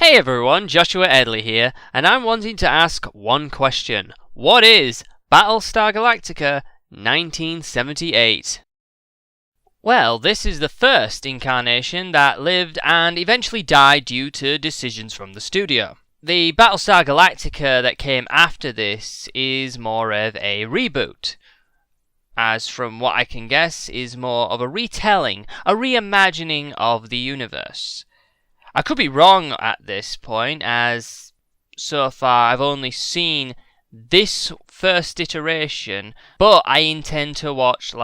Hey everyone, Joshua Edley here, and I'm wanting to ask one question. What is Battlestar Gelactica 1978? Well, this is the first incarnation that lived and eventually died due to decisions from the studio. The Battlestar Gelactica that came after this is more of a reboot, as from what I can guess is more of a retelling, a reimagining of the universe. I could be wrong at this point, as so far I've only seen this first iteration, but I intend to watch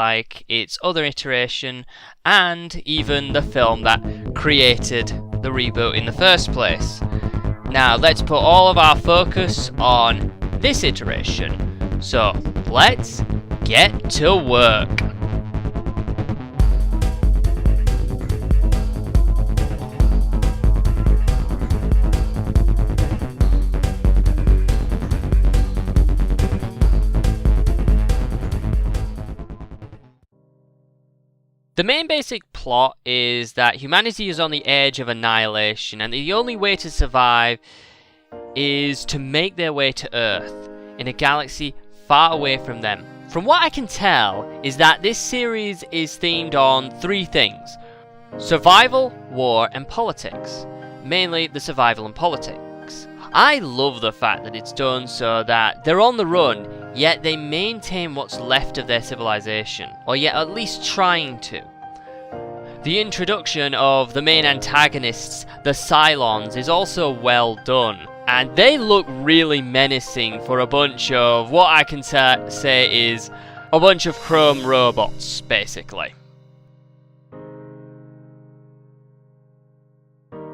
its other iteration and even the film that created the reboot in the first place. Now let's put all of our focus on this iteration. So let's get to work. The main basic plot is that humanity is on the edge of annihilation, and the only way to survive is to make their way to Earth, in a galaxy far away from them. From what I can tell, is that this series is themed on three things: survival, war, and politics. Mainly the survival and politics. I love the fact that it's done so that they're on the run, yet they maintain what's left of their civilization, or yet at least trying to. The introduction of the main antagonists, the Cylons, is also well done, and they look really menacing for a bunch of what I can say is a bunch of chrome robots, basically.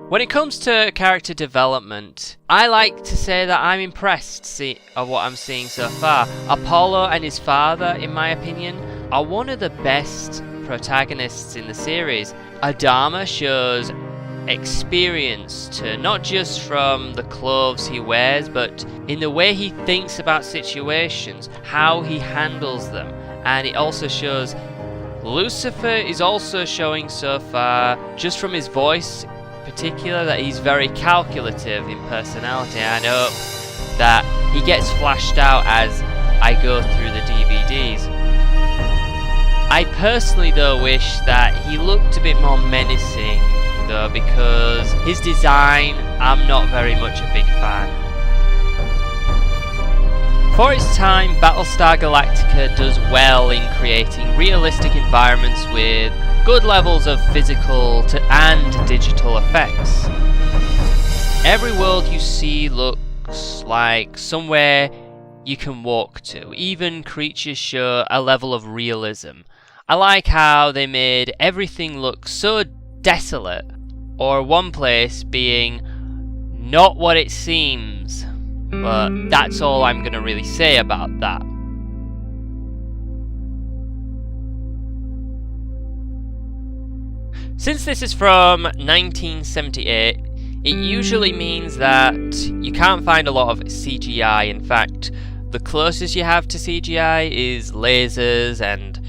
When it comes to character development, I like to say that I'm impressed of what I'm seeing so far. Apollo and his father, in my opinion, are one of the best protagonists in the series. Adama shows experience not just from the clothes he wears, but in the way he thinks about situations, how he handles them. And it also shows Lucifer is also showing so far, just from his voice particular, that he's very calculative in personality. I hope that he gets flashed out as I go through the DVDs. I personally though wish that he looked a bit more menacing though, because his design I'm not very much a big fan. For its time, Battlestar Galactica does well in creating realistic environments with good levels of physical and digital effects. Every world you see looks like somewhere you can walk to. Even creatures show a level of realism. I like how they made everything look so desolate, or one place being not what it seems. But that's all I'm going to really say about that. Since this is from 1978, it usually means that you can't find a lot of CGI. In fact, the closest you have to CGI is lasers and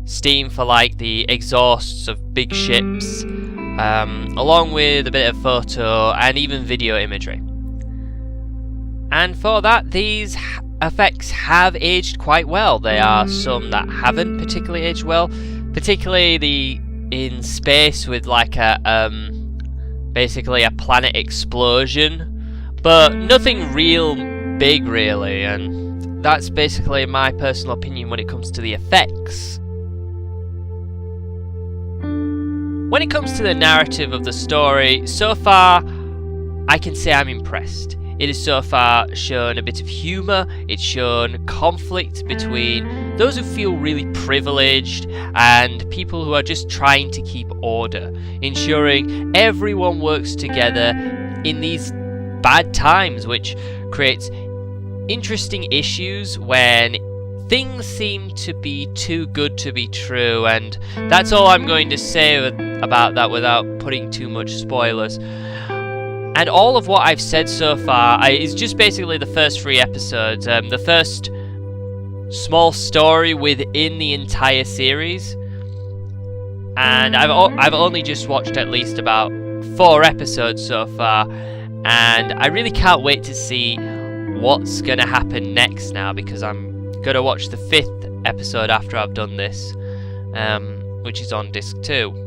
steam for the exhausts of big ships, along with a bit of photo and even video imagery. And for that, these effects have aged quite well. There are some that haven't particularly aged well, particularly in space with basically a planet explosion, but nothing real big really, and that's basically my personal opinion when it comes to the effects. When it comes to the narrative of the story, so far I can say I'm impressed. It has so far shown a bit of humour, it's shown conflict between those who feel really privileged and people who are just trying to keep order, ensuring everyone works together in these bad times, which creates interesting issues when things seem to be too good to be true, and that's all I'm going to say about that without putting too much spoilers. And all of what I've said so far is just basically the first 3 episodes, the first small story within the entire series. And I've only just watched at least about 4 episodes so far, and I really can't wait to see what's going to happen next now, because I'm going to watch the 5th episode after I've done this, which is on disc 2.